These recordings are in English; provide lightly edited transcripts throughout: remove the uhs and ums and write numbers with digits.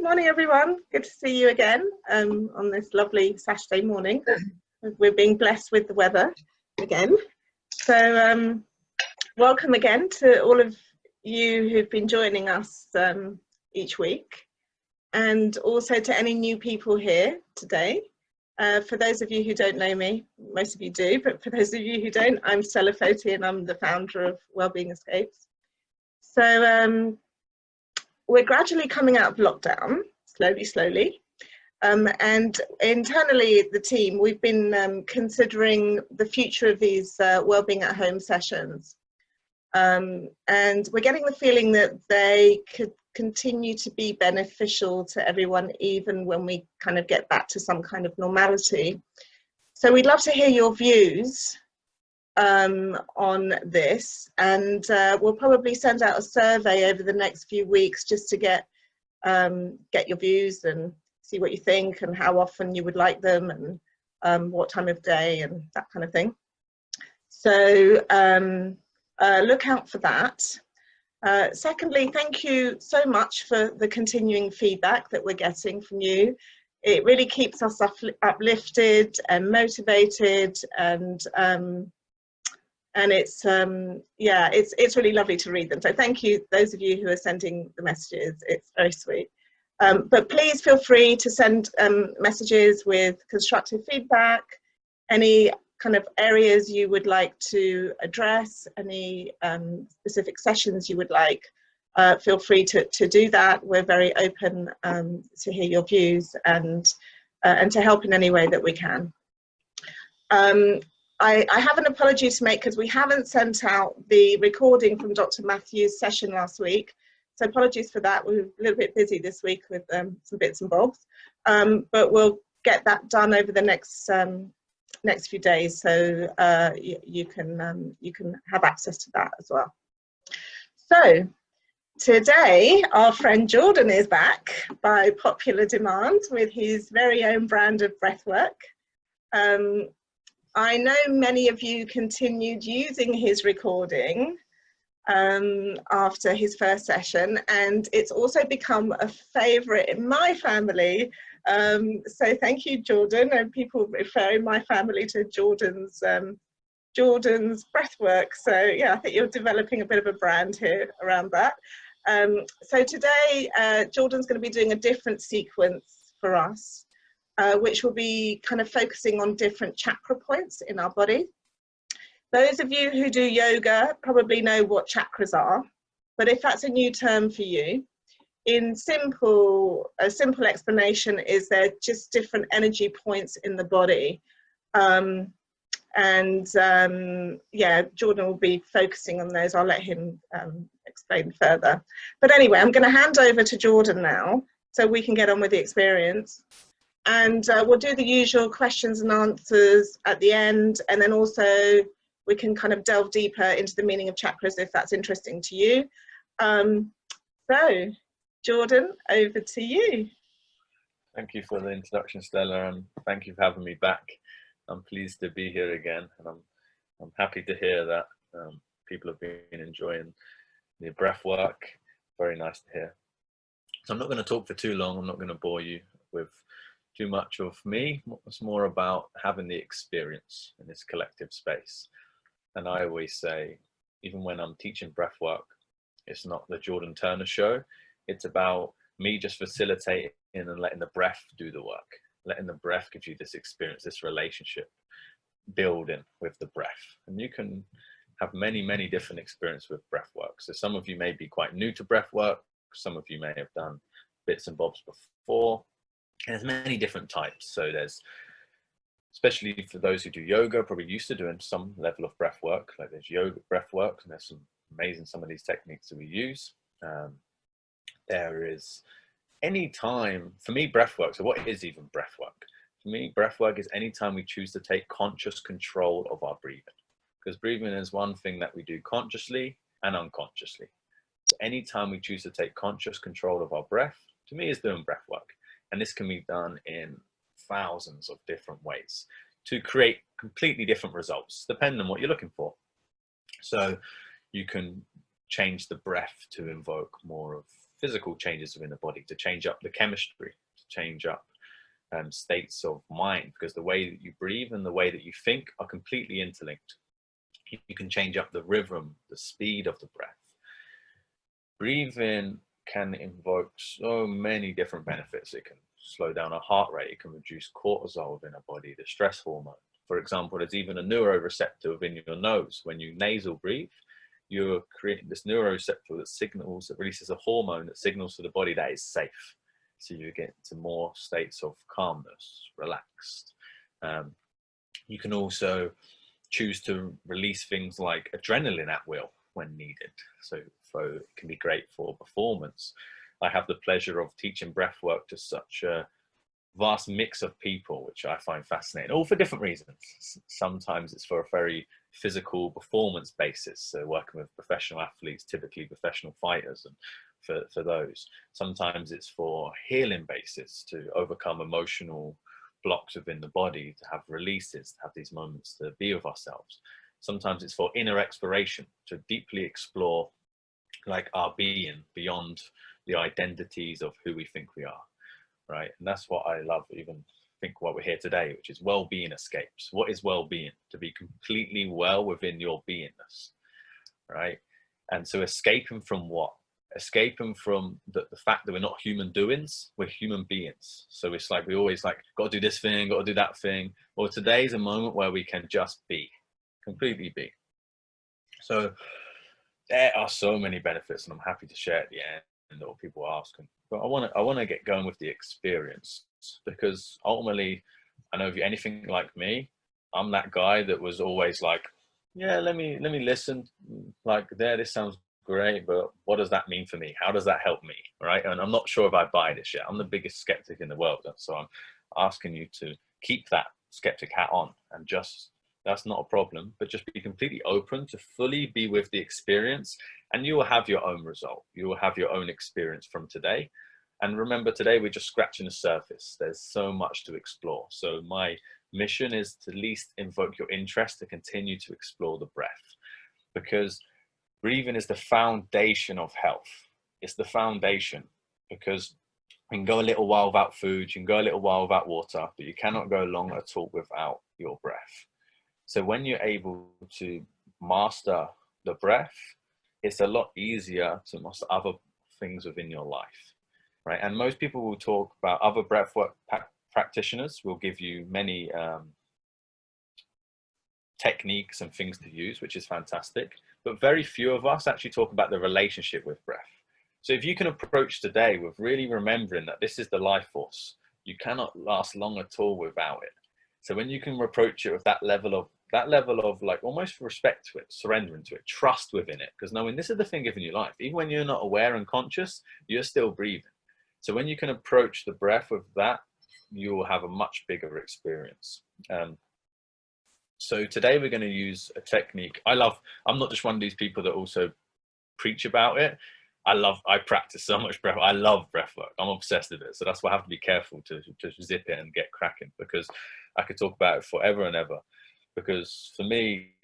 Good morning, everyone. Good to see you again on this lovely Saturday morning. We're being blessed with the weather again. So welcome again to all of you who've been joining us each week, and also to any new people here today. For those of you who don't know me, most of you do, but for those of you who don't, I'm Stella Foti and I'm the founder of Wellbeing Escapes. So we're gradually coming out of lockdown, slowly. And internally, the team, we've been considering the future of these Wellbeing at Home sessions. And we're getting the feeling that they could continue to be beneficial to everyone, even when we kind of get back to some kind of normality. So we'd love to hear your views on this, and we'll probably send out a survey over the next few weeks just to get your views and see what you think and how often you would like them and what time of day and that kind of thing. So look out for that. Secondly, thank you so much for the continuing feedback that we're getting from you. It really keeps us uplifted and motivated, and it's really lovely to read them. So thank you, those of you who are sending the messages. It's very sweet. But please feel free to send messages with constructive feedback, any kind of areas you would like to address, any specific sessions you would like. Feel free to do that. We're very open to hear your views and to help in any way that we can. I have an apology to make because we haven't sent out the recording from Dr. Matthews' session last week. So apologies for that. We were a little bit busy this week with some bits and bobs, but we'll get that done over the next few days, so you can have access to that as well. So today, our friend Jordan is back by popular demand with his very own brand of breathwork. I know many of you continued using his recording after his first session, and it's also become a favourite in my family. So thank you, Jordan, and people referring my family to Jordan's breathwork. So yeah, I think you're developing a bit of a brand here around that. So today, Jordan's going to be doing a different sequence for us, which will be kind of focusing on different chakra points in our body. Those of you who do yoga probably know what chakras are, but if that's a new term for you, a simple explanation is they're just different energy points in the body. Yeah, Jordan will be focusing on those. I'll let him explain further. But anyway, I'm going to hand over to Jordan now so we can get on with the experience. And we'll do the usual questions and answers at the end, and then also we can kind of delve deeper into the meaning of chakras if that's interesting to you. So, Jordan, over to you. Thank you for the introduction, Stella, and thank you for having me back. I'm pleased to be here again, and I'm happy to hear that people have been enjoying the breath work. Very nice to hear. So I'm not going to talk for too long. I'm not going to bore you with too much of me. It's more about having the experience in this collective space. And I always say, even when I'm teaching breath work, it's not the Jordan Turner show. It's about me just facilitating and letting the breath do the work, letting the breath give you this experience, this relationship building with the breath. And you can have many different experiences with breath work. So some of you may be quite new to breath work. Some of you may have done bits and bobs before. And there's many different types. So there's, especially for those who do yoga, probably used to doing some level of breath work, like there's yoga breath work, and there's some amazing, some of these techniques that we use. There is any time, for me, breath work. So what is even breath work? For me, breath work is any time we choose to take conscious control of our breathing, because breathing is one thing that we do consciously and unconsciously. So any time we choose to take conscious control of our breath, to me, is doing breath work. And this can be done in thousands of different ways to create completely different results, depending on what you're looking for. So you can change the breath to invoke more of physical changes within the body, to change up the chemistry, to change up states of mind, because the way that you breathe and the way that you think are completely interlinked. You can change up the rhythm, the speed of the breath. Breathing can invoke so many different benefits. It can slow down our heart rate, it can reduce cortisol within our body, the stress hormone. For example, there's even a neuroreceptor within your nose. When you nasal breathe, you're creating this neuroreceptor that releases a hormone that signals to the body that it's safe. So you get to more states of calmness, relaxed. You can also choose to release things like adrenaline at will when needed. So it can be great for performance. I have the pleasure of teaching breathwork to such a vast mix of people, which I find fascinating, all for different reasons. Sometimes it's for a very physical performance basis, so working with professional athletes, typically professional fighters, and for those. Sometimes it's for healing basis, to overcome emotional blocks within the body, to have releases, to have these moments to be with ourselves. Sometimes it's for inner exploration, to deeply explore like our being beyond the identities of who we think we are, right? And that's what I love, even think what we're here today, which is well-being escapes. What is well-being? To be completely well within your beingness, right? And so escaping from what? Escaping from the fact that we're not human doings, we're human beings. So it's like we always like, got to do this thing, got to do that thing. Well, today's a moment where we can just be, completely be. So there are so many benefits, and I'm happy to share at the end or people ask. But I want to get going with the experience, because ultimately, I know if you're anything like me, I'm that guy that was always like, yeah, let me listen. Like, this sounds great, but what does that mean for me? How does that help me, right? And I'm not sure if I buy this yet. I'm the biggest skeptic in the world, so I'm asking you to keep that skeptic hat on, and just, that's not a problem, but just be completely open to fully be with the experience, and you will have your own result. You will have your own experience from today. And remember, today we're just scratching the surface. There's so much to explore. So my mission is to at least invoke your interest to continue to explore the breath, because breathing is the foundation of health. It's the foundation, because you can go a little while without food, you can go a little while without water, but you cannot go long at all without your breath. So when you're able to master the breath, it's a lot easier to master other things within your life, right? And most people will talk about, other breathwork practitioners will give you many techniques and things to use, which is fantastic. But very few of us actually talk about the relationship with breath. So if you can approach today with really remembering that this is the life force, you cannot last long at all without it. So when you can approach it with that level of like almost respect to it, surrendering to it, trust within it, because knowing this is the thing giving you life, even when you're not aware and conscious, you're still breathing. So when you can approach the breath with that, you will have a much bigger experience. So today we're going to use a technique. I'm not just one of these people that also preach about it. I practice so much breath. I love breath work. I'm obsessed with it. So that's why I have to be careful to zip it and get cracking, because I could talk about it forever and ever. Because for me,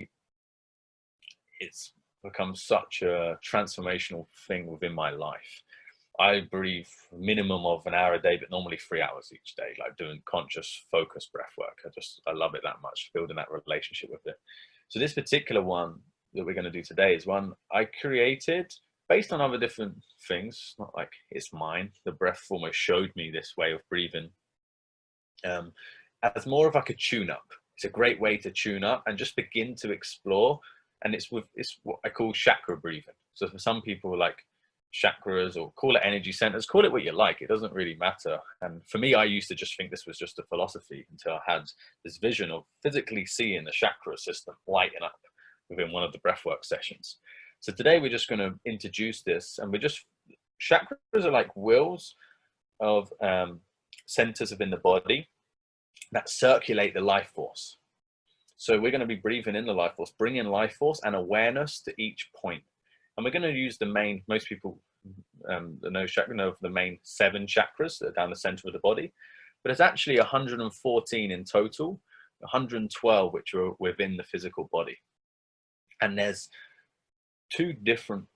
it's become such a transformational thing within my life. I breathe a minimum of an hour a day, but normally 3 hours each day, like doing conscious, focused breath work. I love it that much, building that relationship with it. So this particular one that we're going to do today is one I created based on other different things. Not like it's mine. The breath almost showed me this way of breathing as more of like a tune-up. It's a great way to tune up and just begin to explore. And it's what I call chakra breathing. So for some people, like chakras, or call it energy centers, call it what you like, it doesn't really matter. And for me, I used to just think this was just a philosophy, until I had this vision of physically seeing the chakra system lighting up within one of the breathwork sessions. So today we're just going to introduce this, and chakras are like wheels of centers within the body that circulate the life force. So we're going to be breathing in the life force, bringing life force and awareness to each point. And we're going to use the main, most people know the main 7 chakras that are down the center of the body, but it's actually 114 in total, 112 which are within the physical body. And there's 2 different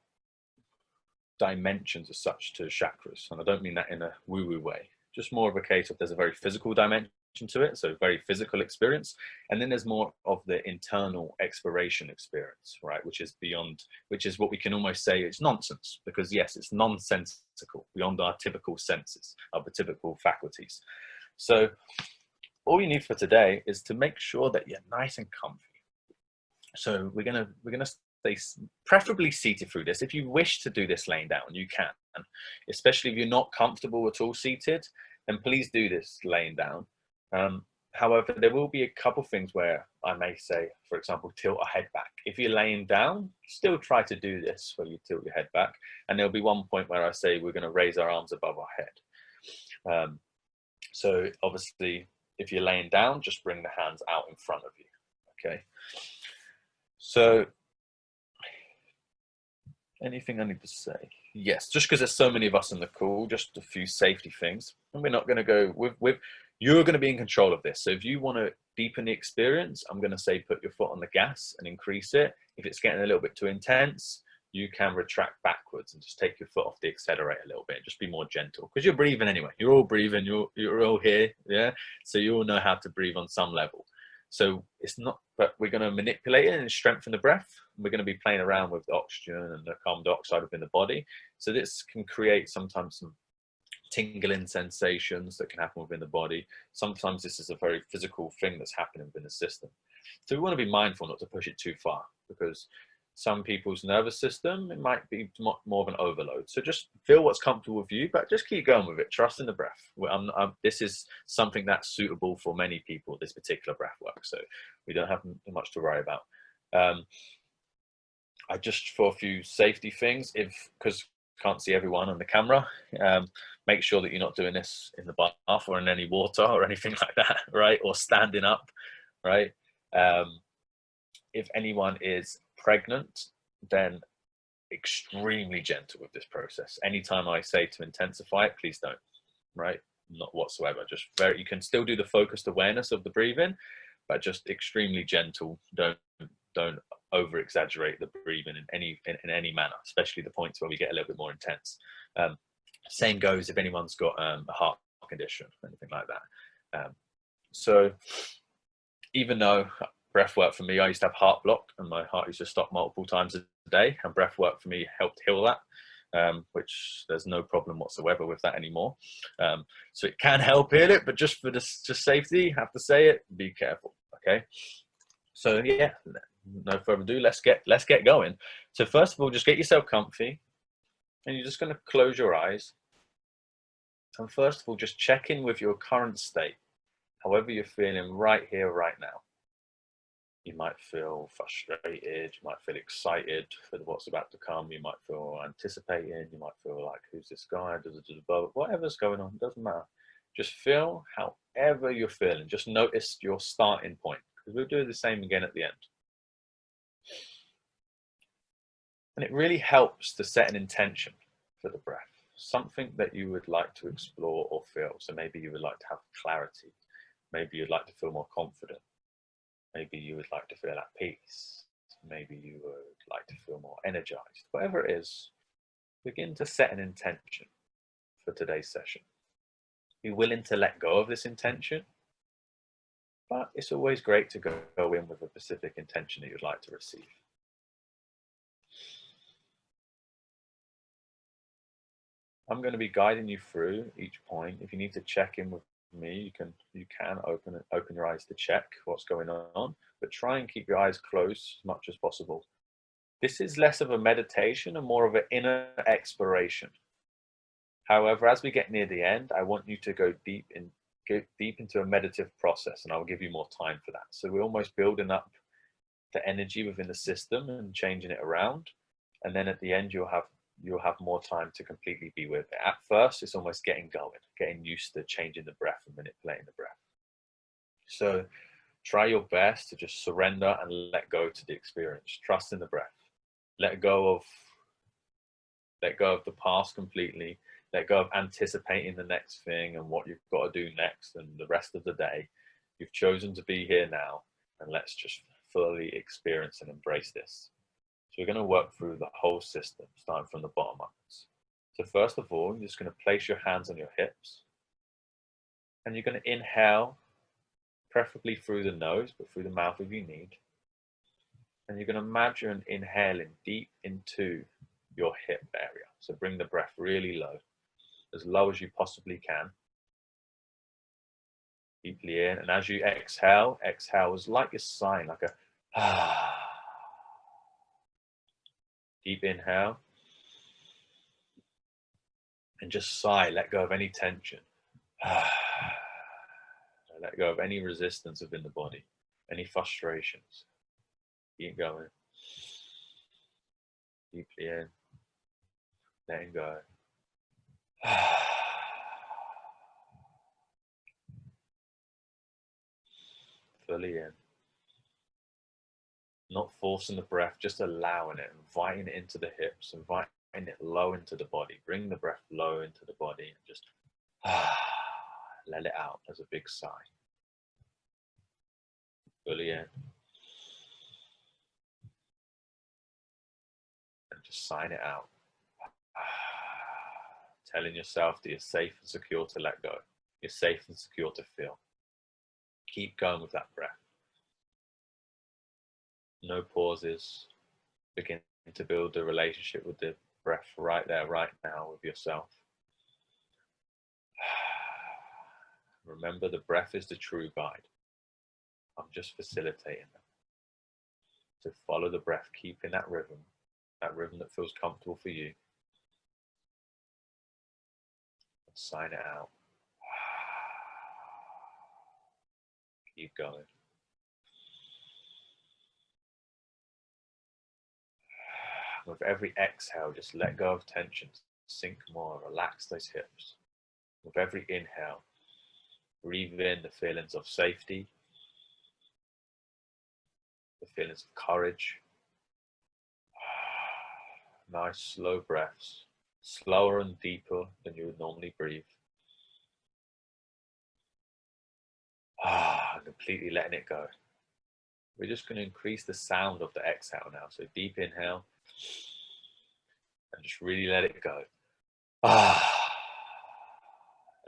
dimensions as such to chakras, and I don't mean that in a woo-woo way, just more of a case of there's a very physical dimension to it, so very physical experience, and then there's more of the internal exploration experience, right, which is beyond, which is what we can almost say it's nonsense, because yes, it's nonsensical, beyond our typical senses, our typical faculties. So all you need for today is to make sure that you're nice and comfy. So we're gonna stay preferably seated through this. If you wish to do this laying down, you can, especially if you're not comfortable at all seated, then please do this laying down. However, there will be a couple things where I may say, for example, tilt a head back. If you're laying down, still try to do this where you tilt your head back. And there'll be one point where I say we're going to raise our arms above our head. So obviously, if you're laying down, just bring the hands out in front of you. Okay. So anything I need to say? Yes, just because there's so many of us in the call, just a few safety things. And we're not going to go with you're going to be in control of this. So if you want to deepen the experience, I'm going to say put your foot on the gas and increase it. If it's getting a little bit too intense, you can retract backwards and just take your foot off the accelerator a little bit. Just be more gentle, because you're breathing anyway. You're all breathing. You're all here, yeah. So you all know how to breathe on some level. So it's not, but we're going to manipulate it and strengthen the breath. We're going to be playing around with the oxygen and the carbon dioxide within the body. So this can create sometimes some tingling sensations that can happen within the body. Sometimes this is a very physical thing that's happening within the system. So we want to be mindful not to push it too far, because some people's nervous system, it might be more of an overload. So just feel what's comfortable with you, but just keep going with it. Trust in the breath. This is something that's suitable for many people, this particular breath work. So we don't have much to worry about. I just, for a few safety things, because can't see everyone on the camera, make sure that you're not doing this in the bath or in any water or anything like that, right? Or standing up, right? If anyone is pregnant, then extremely gentle with this process. Anytime I say to intensify it, please don't, right? Not whatsoever. Just you can still do the focused awareness of the breathing, but just extremely gentle. Don't over exaggerate the breathing in any manner, especially the points where we get a little bit more intense. Same goes if anyone's got a heart condition, anything like that. So even though breath work for me, I used to have heart block and my heart used to stop multiple times a day, and breath work for me helped heal that, which there's no problem whatsoever with that anymore. So it can help heal it, but just for just safety, have to say it, be careful. Okay. So yeah, no further ado, let's get going. So first of all, just get yourself comfy, and you're just going to close your eyes. And first of all, just check in with your current state, however you're feeling right here, right now. You might feel frustrated, you might feel excited for what's about to come, you might feel anticipating, you might feel like, who's this guy, whatever's going on, doesn't matter. Just feel however you're feeling. Just notice your starting point, because we'll do the same again at the end. And it really helps to set an intention for the breath, something that you would like to explore or feel. So maybe you would like to have clarity. Maybe you'd like to feel more confident. Maybe you would like to feel at peace. Maybe you would like to feel more energized. Whatever it is, begin to set an intention for today's session. Be willing to let go of this intention, but it's always great to go in with a specific intention that you'd like to receive. I'm going to be guiding you through each point. If you need to check in with me, you can open your eyes to check what's going on, but try and keep your eyes closed as much as possible. This is less of a meditation and more of an inner exploration. However, as we get near the end, I want you to go deep into a meditative process, and I'll give you more time for that. So we're almost building up the energy within the system and changing it around, and then at the end you'll have more time to completely be with it. At first, it's almost getting going, getting used to changing the breath and manipulating the breath. So try your best to just surrender and let go to the experience. Trust in the breath. Let go of the past completely. Let go of anticipating the next thing and what you've got to do next and the rest of the day. You've chosen to be here now, and let's just fully experience and embrace this. So we're going to work through the whole system, starting from the bottom upwards. So first of all, you're just going to place your hands on your hips, and you're going to inhale, preferably through the nose, but through the mouth if you need. And you're going to imagine inhaling deep into your hip area. So bring the breath really low as you possibly can. Deeply in, and as you exhale, exhale is like a sign, like a deep inhale, and just sigh, let go of any tension. Let go of any resistance within the body, any frustrations. Keep going. Deeply in, letting go. Fully in. Not forcing the breath, just allowing it, inviting it into the hips, inviting it low into the body. Bring the breath low into the body and just let it out as a big sigh. Fully in. And just sign it out. Telling yourself that you're safe and secure to let go. You're safe and secure to feel. Keep going with that breath. No pauses. Begin to build a relationship with the breath right there, right now with yourself. Remember, the breath is the true guide. I'm just facilitating them. So follow the breath, keep in that rhythm that feels comfortable for you. And sign it out. Keep going. With every exhale, just let go of tension, sink more, relax those hips. With every inhale, breathe in the feelings of safety, the feelings of courage. Nice slow breaths, slower and deeper than you would normally breathe. Completely letting it go. We're just going to increase the sound of the exhale now. So deep inhale, and just really let it go.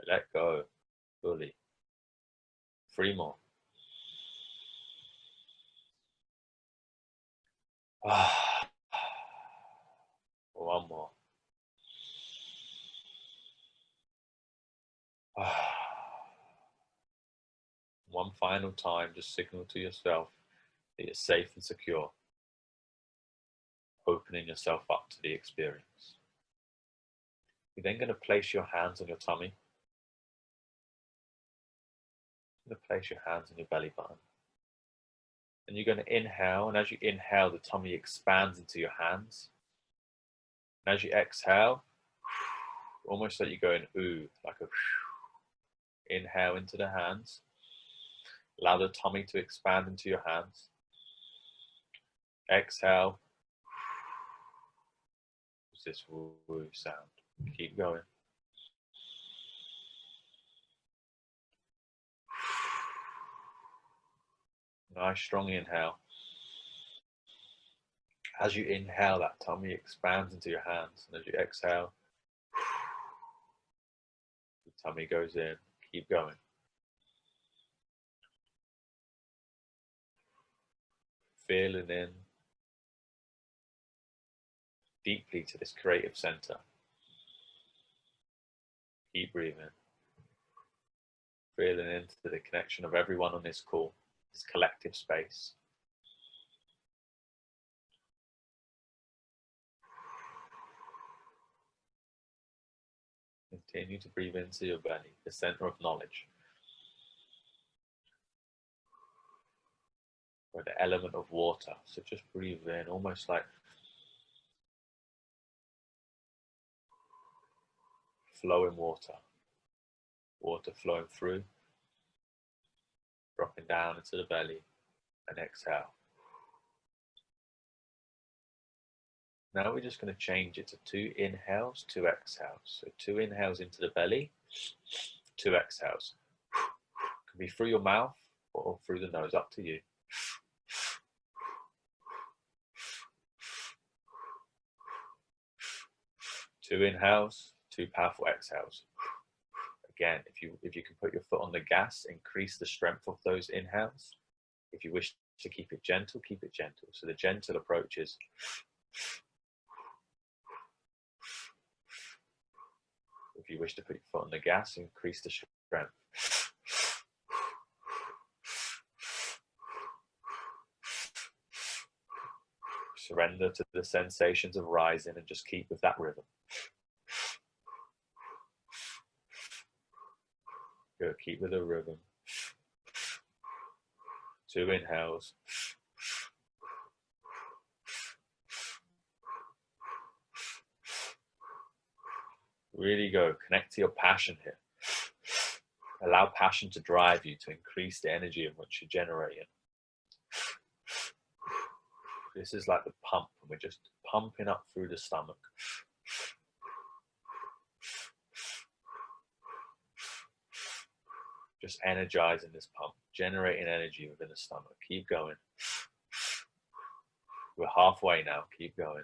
Let go fully. 3 more. One more. One final time, just signal to yourself that you're safe and secure, opening yourself up to the experience. You're then going to place your hands on your tummy. You're going to place your hands on your belly button. And you're going to inhale, and as you inhale, the tummy expands into your hands. And as you exhale, almost like you're going ooh, like a inhale into the hands. Allow the tummy to expand into your hands. Exhale. It's this woo woo sound. Keep going. Nice strong inhale. As you inhale, that tummy expands into your hands. And as you exhale, the tummy goes in. Keep going. Feeling in deeply to this creative center. Keep breathing. Feeling into the connection of everyone on this call, this collective space. Continue to breathe into your belly, the center of knowledge, or the element of water. So just breathe in, almost like flowing water. Water flowing through, dropping down into the belly, and exhale. Now we're just going to change it to 2 inhales, 2 exhales. So 2 inhales into the belly, 2 exhales. Can be through your mouth or through the nose, up to you. 2 inhales, 2 powerful exhales. Again, if you can put your foot on the gas, increase the strength of those inhales. If you wish to keep it gentle, keep it gentle. So the gentle approach is if you wish to put your foot on the gas, increase the strength. Surrender to the sensations of rising and just keep with that rhythm. Good, keep with the rhythm. 2 inhales. Really go, connect to your passion here. Allow passion to drive you, to increase the energy in which you're generating. This is like the pump, and we're just pumping up through the stomach. Just energizing this pump, generating energy within the stomach. Keep going. We're halfway now, keep going.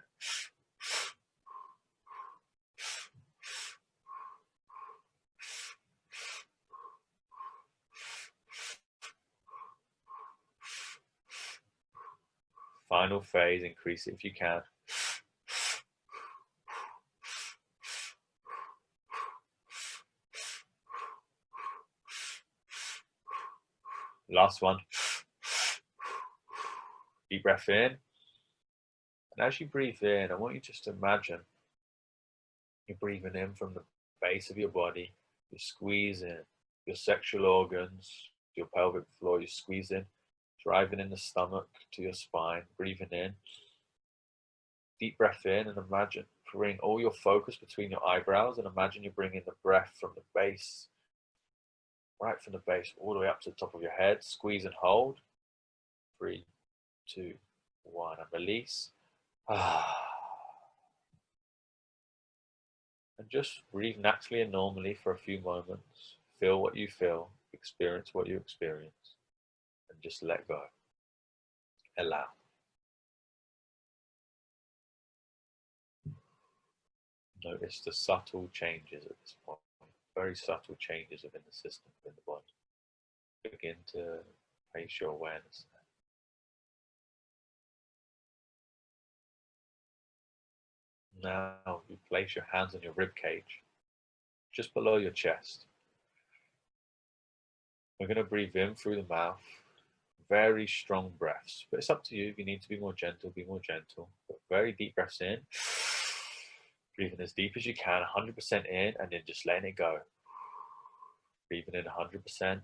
Final phase, increase it if you can. Last one. Deep breath in. And as you breathe in, I want you just to imagine you're breathing in from the base of your body. You're squeezing your sexual organs, your pelvic floor. You're squeezing, driving in the stomach to your spine, breathing in. Deep breath in, and imagine, bring all your focus between your eyebrows, and imagine you're bringing the breath from the base, right from the base, all the way up to the top of your head. Squeeze and hold. 3, 2, 1, and release. And just breathe naturally and normally for a few moments. Feel what you feel, experience what you experience, and just let go. Allow. Notice the subtle changes at this point, very subtle changes within the system, within the body. Begin to place your awareness there. Now you place your hands on your rib cage, just below your chest. We're going to breathe in through the mouth, very strong breaths, but it's up to you. If you need to be more gentle, be more gentle. But very deep breaths in, breathing as deep as you can, 100% in, and then just letting it go. Breathing in 100%,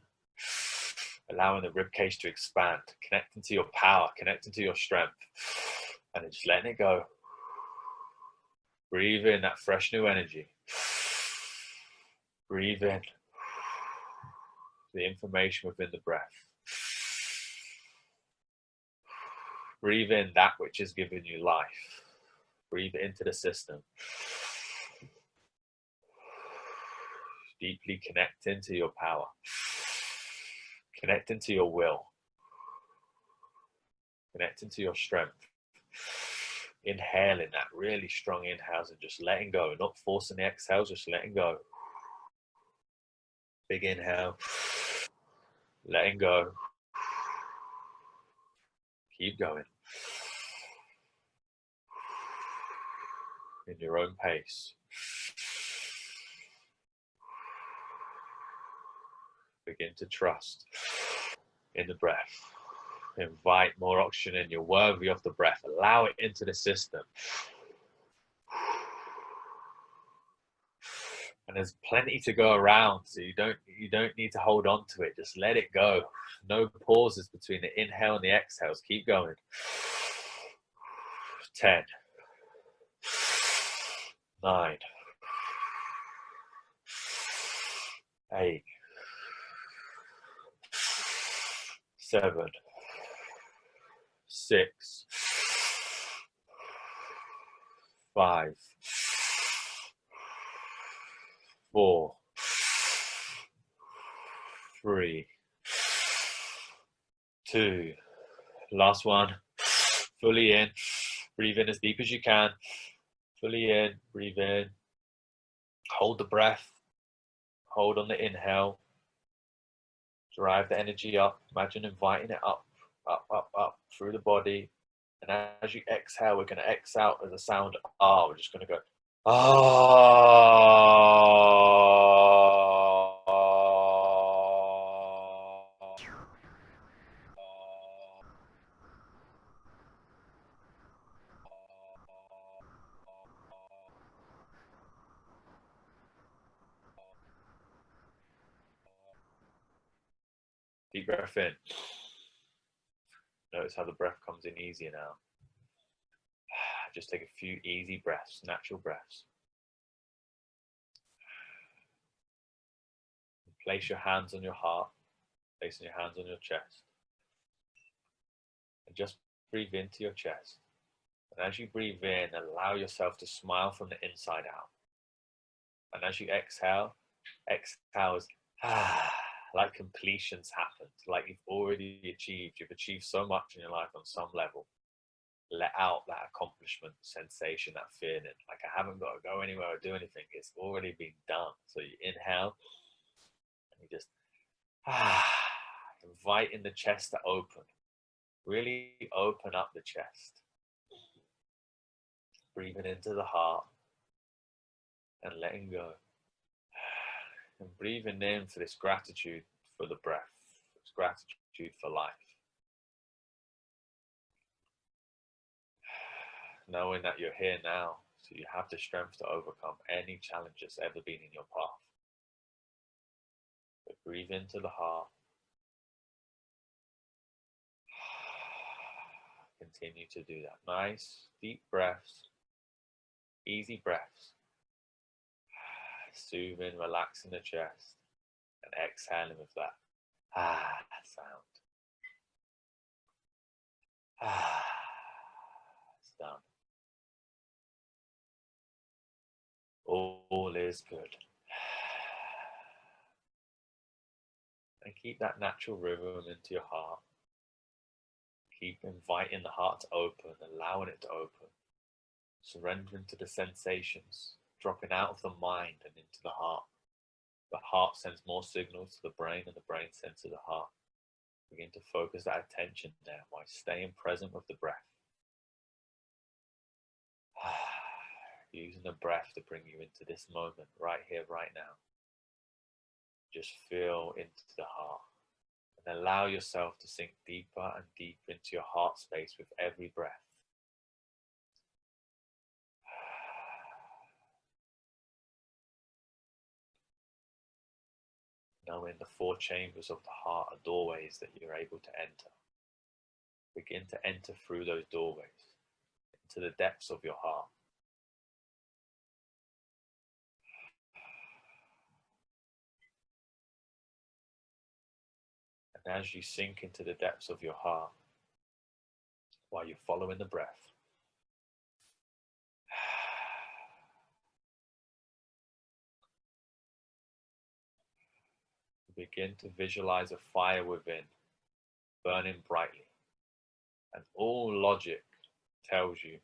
allowing the rib cage to expand, connecting to your power, connecting to your strength, and then just letting it go. Breathe in that fresh new energy. Breathe in the information within the breath. Breathe in that which is giving you life. Breathe into the system. Deeply connect into your power. Connect into your will. Connect into your strength. Inhaling that really strong inhales and just letting go, not forcing the exhales, just letting go. Big inhale, letting go. Keep going. In your own pace. Begin to trust in the breath. Invite more oxygen in. You're worthy of the breath. Allow it into the system. And there's plenty to go around, so you don't need to hold on to it. Just let it go. No pauses between the inhale and the exhales. Keep going. 10, 9, 8, 7, 6, 5, 4, 3, 2, last one. Fully in. Breathe in as deep as you can. Fully in. Breathe in. Hold the breath, hold on the inhale, drive the energy up, imagine inviting it up, up, up, up through the body. And as you exhale, we're going to exhale as a sound ah. We're just going to go ah. Deep breath in. Notice how the breath comes in easier now. Just take a few easy breaths, natural breaths. Place your hands on your heart, placing your hands on your chest. And just breathe into your chest. And as you breathe in, allow yourself to smile from the inside out. And as you exhale, exhale as like completion's happened, like you've already you've achieved so much in your life on some level. Let out that accomplishment sensation, that feeling, like I haven't got to go anywhere or do anything, it's already been done. So you inhale and you just inviting the chest to open, really open up the chest, breathing into the heart and letting go. And breathing in for this gratitude for the breath, this gratitude for life. Knowing that you're here now, so you have the strength to overcome any challenges ever been in your path. But breathe into the heart. Continue to do that. Nice, deep breaths, easy breaths. Soothing, relaxing the chest, and exhaling with that sound. It's done. All is good. And keep that natural rhythm into your heart. Keep inviting the heart to open, allowing it to open. Surrendering to the sensations, dropping out of the mind and into the heart. The heart sends more signals to the brain and the brain sends to the heart. Begin to focus that attention there while staying present with the breath. Using the breath to bring you into this moment, right here, right now. Just feel into the heart and allow yourself to sink deeper and deeper into your heart space with every breath. Knowing the 4 chambers of the heart are doorways that you're able to enter. Begin to enter through those doorways into the depths of your heart. And as you sink into the depths of your heart, while you're following the breath, begin to visualize a fire within, burning brightly. And all logic tells you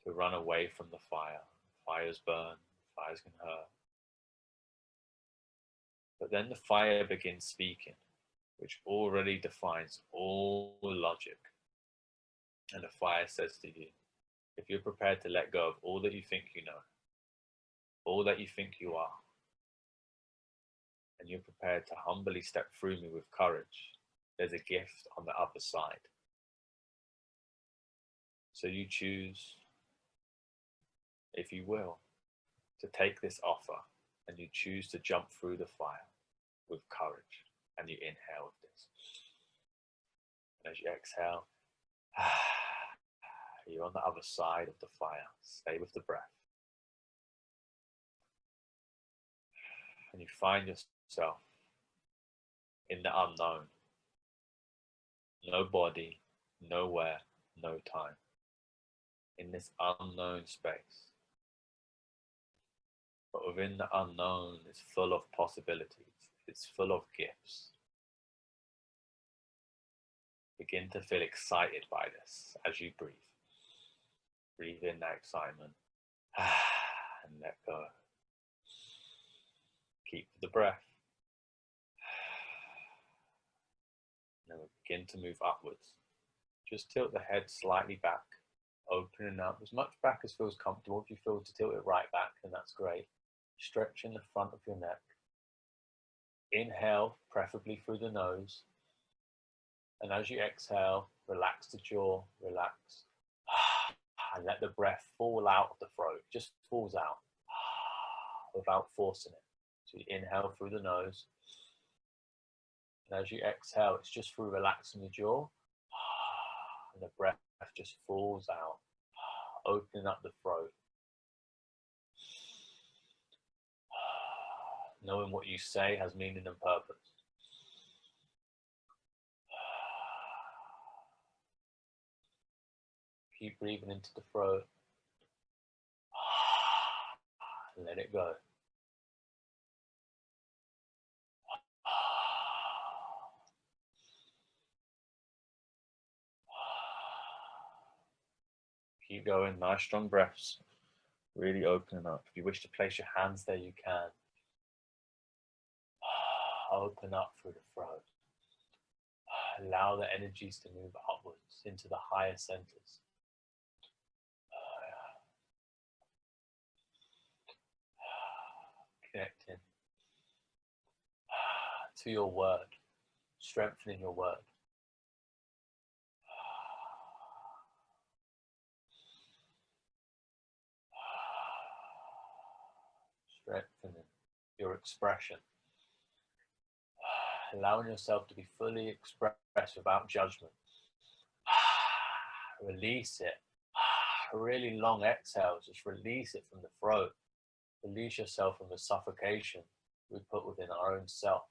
to run away from the fire. Fires burn, fires can hurt. But then the fire begins speaking, which already defines all logic. And the fire says to you, if you're prepared to let go of all that you think you know, all that you think you are, and you're prepared to humbly step through me with courage, there's a gift on the other side. So you choose, if you will, to take this offer, and you choose to jump through the fire with courage, and you inhale with this. And as you exhale, you're on the other side of the fire. Stay with the breath. And you find yourself in the unknown. No body, nowhere, no time. In this unknown space. But within the unknown, it's full of possibilities. It's full of gifts. Begin to feel excited by this as you breathe. Breathe in that excitement. And let go. Keep the breath. Now we begin to move upwards. Just tilt the head slightly back, opening up as much back as feels comfortable. If you feel to tilt it right back, then that's great. Stretching the front of your neck. Inhale, preferably through the nose. And as you exhale, relax the jaw, relax. And let the breath fall out of the throat. It just falls out without forcing it. So you inhale through the nose. And as you exhale, it's just through relaxing the jaw. And the breath just falls out, opening up the throat. Knowing what you say has meaning and purpose. Keep breathing into the throat. Let it go. Keep going, nice strong breaths. Really opening up. If you wish to place your hands there, you can. Open up through the throat. Allow the energies to move upwards into the higher centers. Connecting to your word, strengthening your word. Strengthening your expression. Allowing yourself to be fully expressed without judgment. Release it. Really long exhales. Just release it from the throat. Release yourself from the suffocation we put within our own self.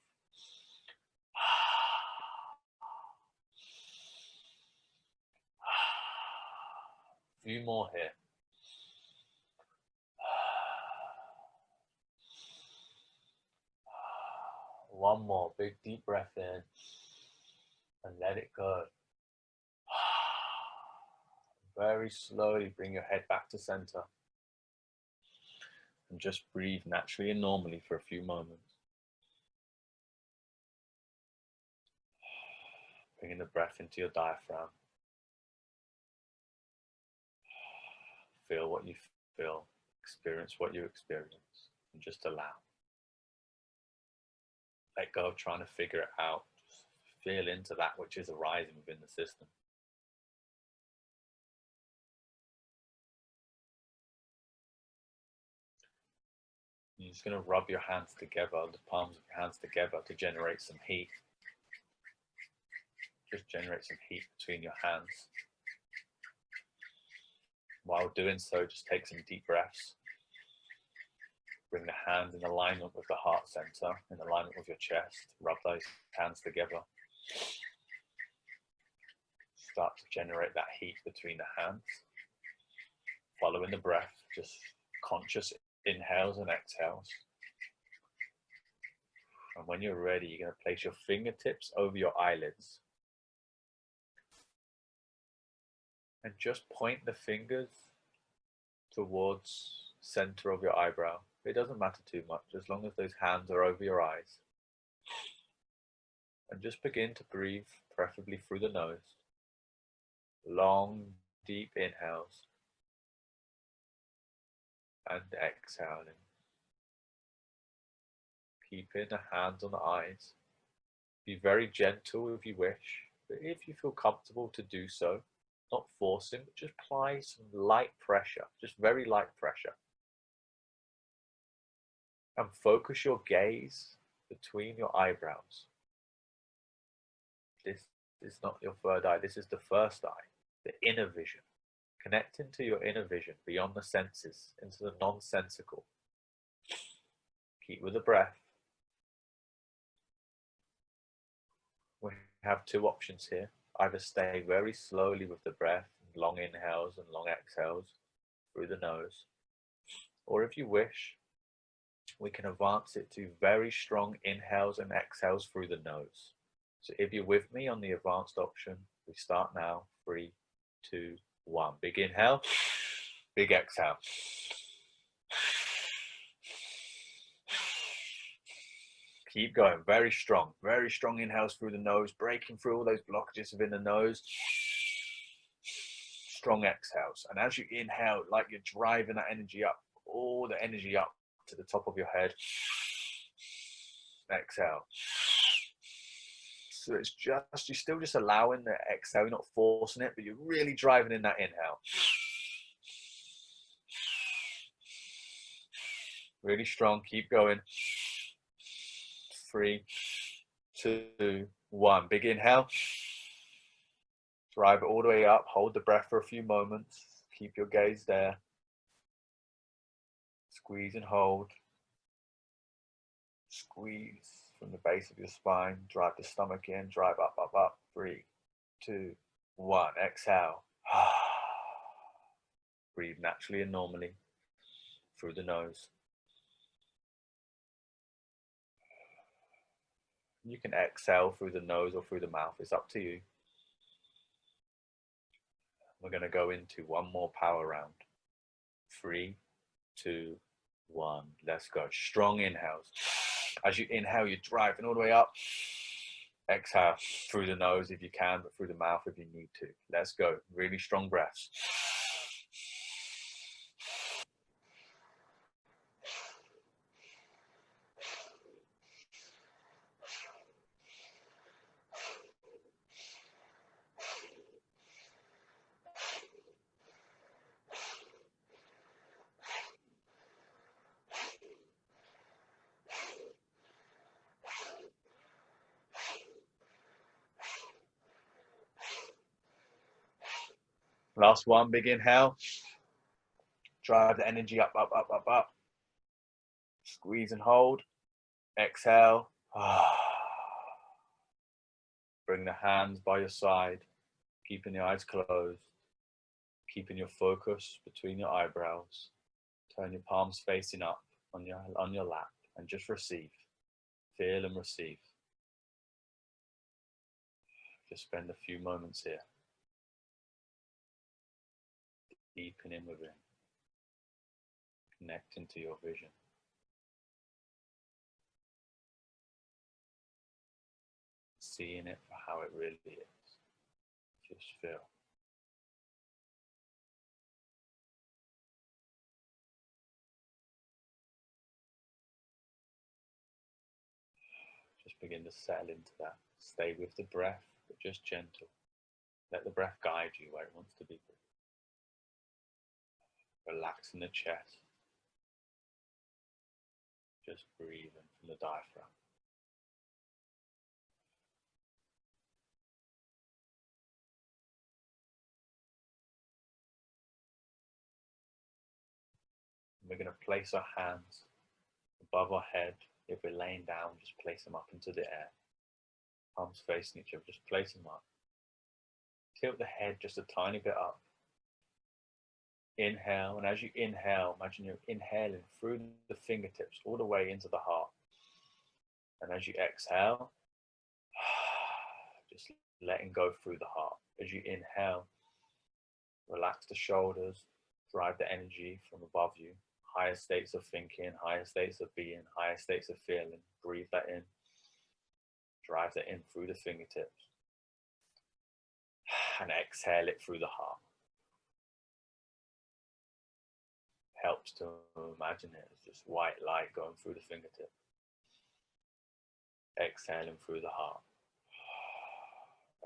A few more here. One more big deep breath in and let it go. Very slowly bring your head back to center and just breathe naturally and normally for a few moments. Bringing the breath into your diaphragm. Feel what you feel, experience what you experience, and just allow. Let go of trying to figure it out. Just feel into that which is arising within the system. You're just going to rub your hands together, the palms of your hands together to generate some heat. Just generate some heat between your hands. While doing so, just take some deep breaths. Bring the hands in alignment with the heart center, in alignment with your chest. Rub those hands together. Start to generate that heat between the hands. Following the breath, just conscious inhales and exhales. And when you're ready, you're going to place your fingertips over your eyelids. And just point the fingers towards the center of your eyebrow. It doesn't matter too much, as long as those hands are over your eyes. And just begin to breathe, preferably through the nose. Long, deep inhales. And exhaling. Keeping the hands on the eyes. Be very gentle if you wish, but if you feel comfortable to do so, not forcing, but just apply some light pressure, just very light pressure. And focus your gaze between your eyebrows. This is not your third eye, this is the first eye, the inner vision. Connecting to your inner vision, beyond the senses, into the non-sensical. Keep with the breath. We have two options here. Either stay very slowly with the breath, long inhales and long exhales through the nose. Or if you wish, we can advance it to very strong inhales and exhales through the nose. So if you're with me on the advanced option, we start now. 3, 2, 1. Big inhale, big exhale. Keep going. Very strong inhales through the nose, breaking through all those blockages within the nose. Strong exhales. And as you inhale, like you're driving that energy up, all the energy up to the top of your head. Exhale. So it's just, you're still just allowing the exhale, you're not forcing it, but you're really driving in that inhale. Really strong. Keep going. 3, 2, 1. Big inhale. Drive it all the way up. Hold the breath for a few moments. Keep your gaze there. Squeeze and hold. Squeeze from the base of your spine. Drive the stomach in. Drive up, up, up. 3, 2, 1. Exhale. Breathe naturally and normally through the nose. You can exhale through the nose or through the mouth. It's up to you. We're going to go into one more power round. 3, 2, 1. Let's go. Strong inhales. As you inhale, you're driving all the way up. Exhale through the nose if you can, but through the mouth if you need to. Let's go. Really strong breaths. Last one, big inhale. Drive the energy up, up, up, up, up. Squeeze and hold. Exhale. Bring the hands by your side, keeping the eyes closed, keeping your focus between your eyebrows. Turn your palms facing up on your lap and just receive. Feel and receive. Just spend a few moments here. Deepening within. Connecting to your vision. Seeing it for how it really is. Just feel. Just begin to settle into that. Stay with the breath, but just gentle. Let the breath guide you where it wants to be. Relax in the chest. Just breathing from the diaphragm. We're going to place our hands above our head. If we're laying down, just place them up into the air. Palms facing each other, just place them up. Tilt the head just a tiny bit up. Inhale, and as you inhale, imagine you're inhaling through the fingertips all the way into the heart. And as you exhale, just letting go through the heart. As you inhale, relax the shoulders, drive the energy from above you. Higher states of thinking, higher states of being, higher states of feeling. Breathe that in. Drive that in through the fingertips. And exhale it through the heart. Helps to imagine it as just white light going through the fingertips. Exhaling through the heart.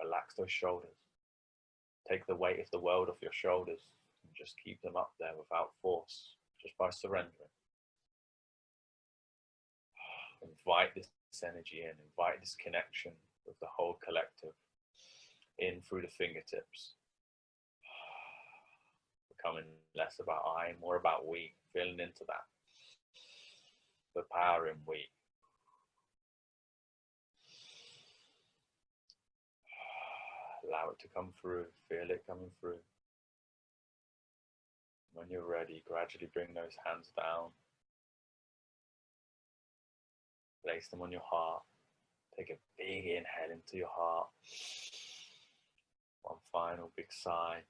Relax those shoulders. Take the weight of the world off your shoulders and just keep them up there without force, just by surrendering. Invite this energy in, invite this connection with the whole collective in through the fingertips. Becoming less about I, more about we, feeling into that. The power in we. Allow it to come through, feel it coming through. When you're ready, gradually bring those hands down. Place them on your heart. Take a big inhale into your heart. One final big sigh.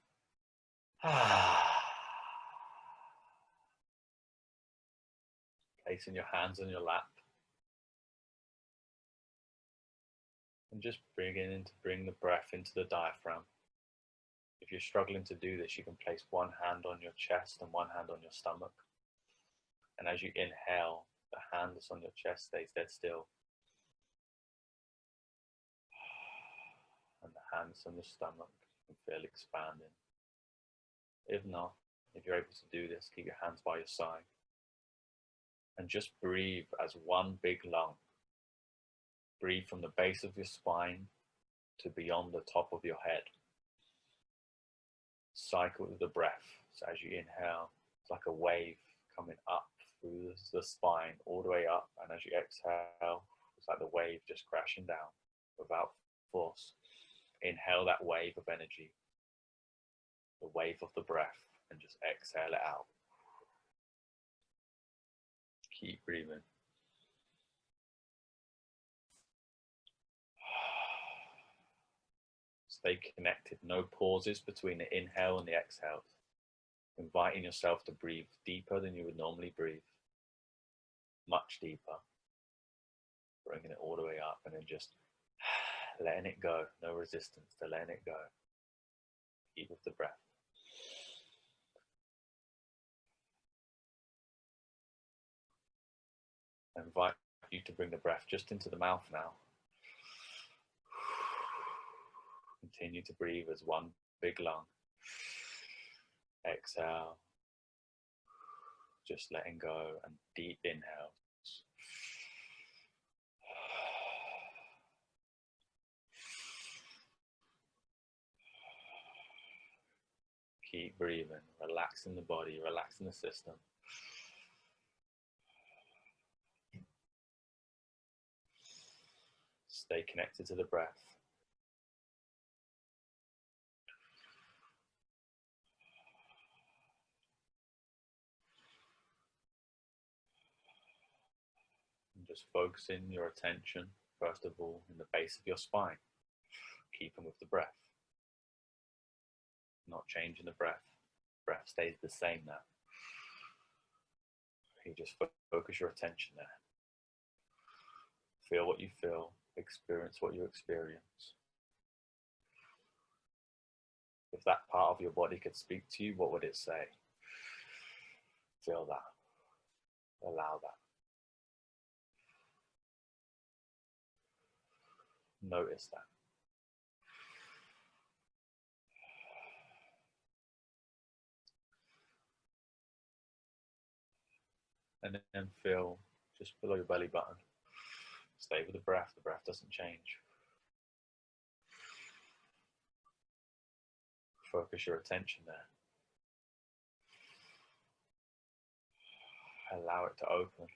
Placing your hands on your lap. And just beginning to bring the breath into the diaphragm. If you're struggling to do this, you can place one hand on your chest and one hand on your stomach. And as you inhale, the hand that's on your chest stays dead still. And the hands on your stomach can feel expanding. If not, if you're able to do this, keep your hands by your side. And just breathe as one big lung. Breathe from the base of your spine to beyond the top of your head. Cycle with the breath. So as you inhale, it's like a wave coming up through the spine all the way up. And as you exhale, it's like the wave just crashing down without force. Inhale that wave of energy, the wave of the breath, and just exhale it out. Keep breathing. Stay connected, no pauses between the inhale and the exhale. Inviting yourself to breathe deeper than you would normally breathe. Much deeper. Bringing it all the way up and then just letting it go. No resistance to letting it go. Keep with the breath. I invite you to bring the breath just into the mouth now. Continue to breathe as one big lung. Exhale. Just letting go, and deep inhales. Keep breathing, relaxing the body, relaxing the system. Stay connected to the breath. And just focusing your attention, first of all, in the base of your spine, keeping with the breath. Not changing the breath. Breath stays the same now. You just focus your attention there. Feel what you feel, experience what you experience. If that part of your body could speak to you, what would it say? Feel that. Allow that. Notice that. And then feel just below your belly button. Stay with the breath doesn't change. Focus your attention there. Allow it to open.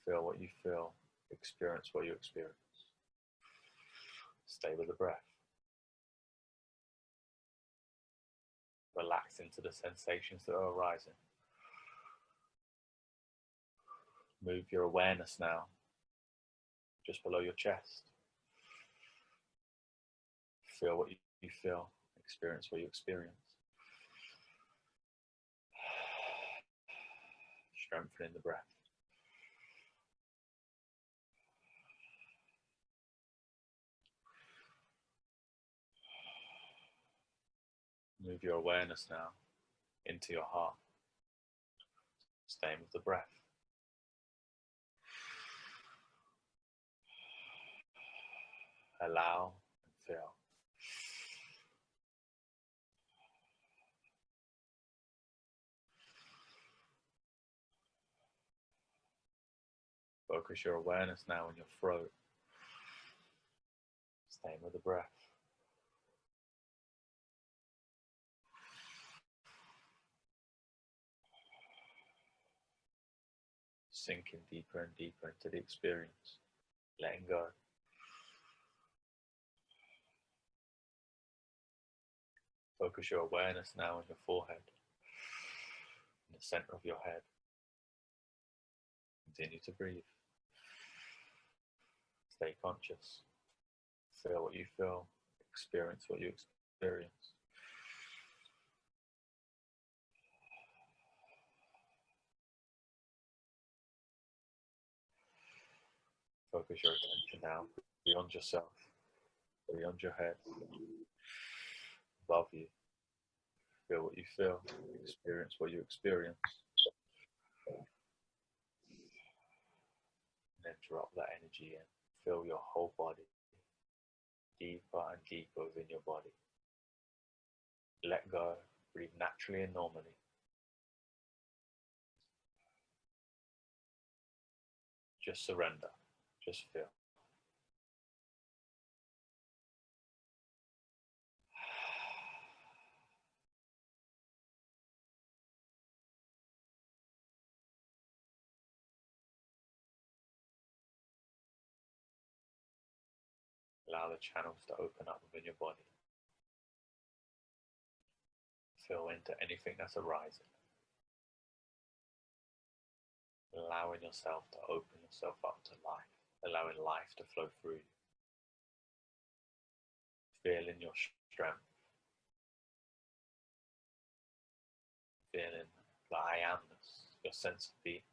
Feel what you feel, experience what you experience. Stay with the breath. Relax into the sensations that are arising. Move your awareness now just below your chest. Feel what you feel, experience what you experience. Strengthening the breath. Move your awareness now into your heart. Staying with the breath. Allow and feel. Focus your awareness now on your throat. Staying with the breath. Sinking deeper and deeper into the experience. Letting go. Focus your awareness now on your forehead, in the center of your head. Continue to breathe. Stay conscious. Feel what you feel. Experience what you experience. Focus your attention now beyond yourself, beyond your head, above you. Feel what you feel, experience what you experience. And then drop that energy in. Feel your whole body deeper and deeper within your body. Let go, breathe naturally and normally. Just surrender, just feel. Allow the channels to open up within your body. Feel into anything that's arising. Allowing yourself to open yourself up to life. Allowing life to flow through you. Feeling your strength. Feeling the I amness, your sense of being.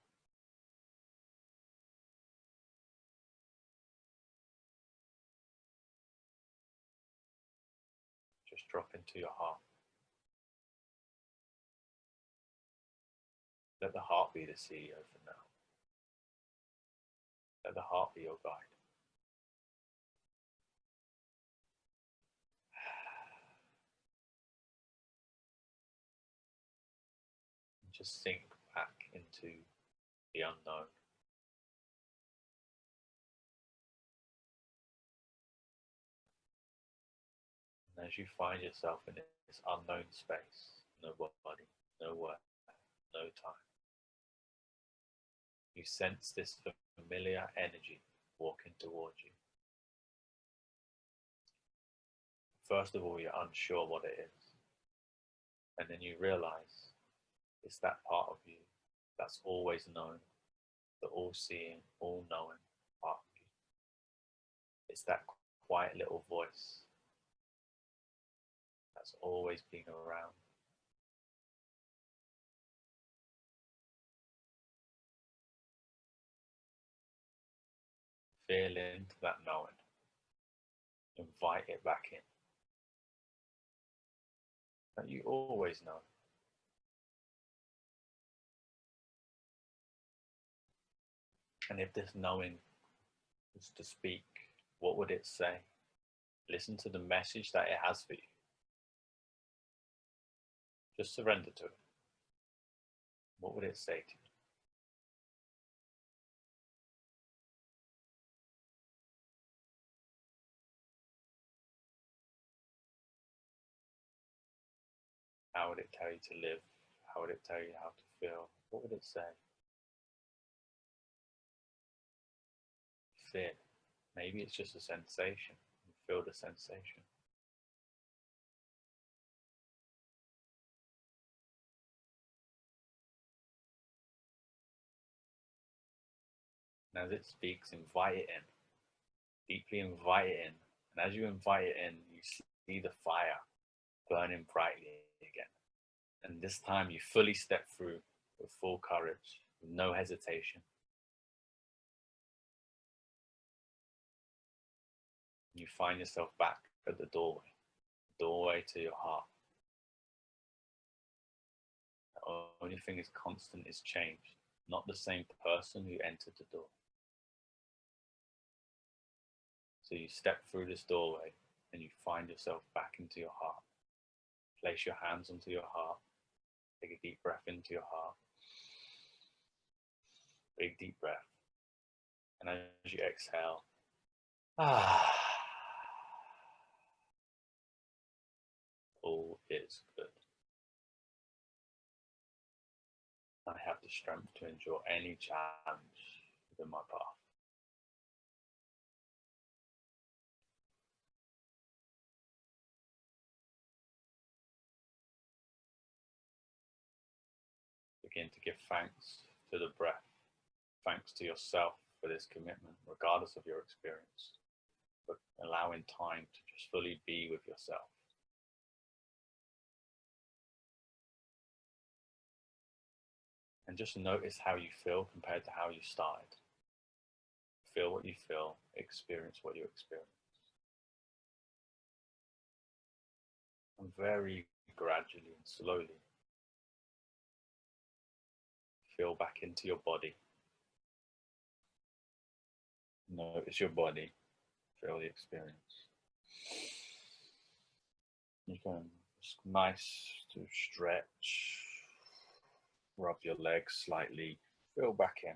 Just drop into your heart. Let the heart be the CEO for now. Let the heart be your guide. Just sink back into the unknown. And as you find yourself in this unknown space, no body, no word, no time, you sense this familiar energy walking towards you. First of all, you're unsure what it is. And then you realize it's that part of you that's always known, the all-seeing, all-knowing part of you. It's that quiet little voice that's always been around. Feel into that knowing. Invite it back in. That you always know. And if this knowing was to speak, what would it say? Listen to the message that it has for you. Just surrender to it. What would it say to you? How would it tell you to live? How would it tell you how to feel? What would it say? Fear. Maybe it's just a sensation. You feel the sensation. And as it speaks, invite it in. Deeply invite it in. And as you invite it in, you see the fire burning brightly again. And this time you fully step through with full courage, with no hesitation. You find yourself back at the doorway to your heart. The only thing is constant is change, not the same person who entered the door. So you step through this doorway and you find yourself back into your heart. Place your hands onto your heart. Take a deep breath into your heart. Big deep breath. And as you exhale, all is good. I have the strength to endure any challenge within my path. Begin to give thanks to the breath, thanks to yourself for this commitment, regardless of your experience, but allowing time to just fully be with yourself. And just notice how you feel compared to how you started. feel what you feel, experience what you experience. And very gradually and slowly feel back into your body. Notice your body, feel the experience. You can, it's nice to stretch, rub your legs slightly, feel back in,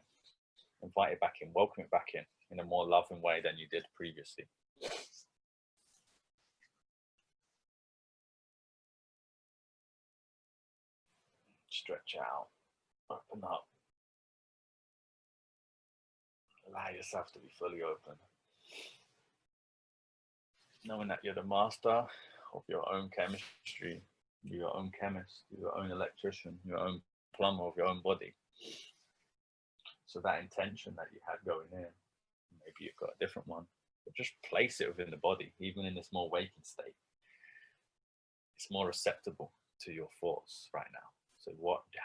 invite it back in, welcome it back in a more loving way than you did previously. Stretch out, open up, allow yourself to be fully open. Knowing that you're the master of your own chemistry, you're your own chemist, you're your own electrician, your own plumber of your own body. So that intention that you had going in, maybe you've got a different one, but just place it within the body, even in this more waking state. It's more receptible to your thoughts right now. So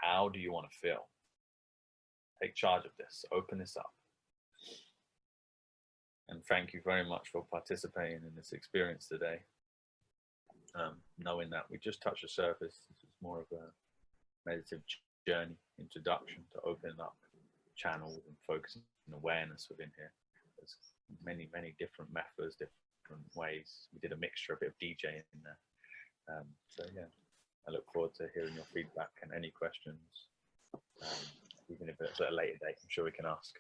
how do you want to feel? Take charge of this, open this up. And thank you very much for participating in this experience today. Knowing that we just touched the surface, this is more of a meditative journey, introduction to opening up channels and focusing on awareness within here. There's many, many different methods, different ways. We did a mixture, a bit of DJ in there. So yeah, I look forward to hearing your feedback and any questions, even if it's at a later date, I'm sure we can ask.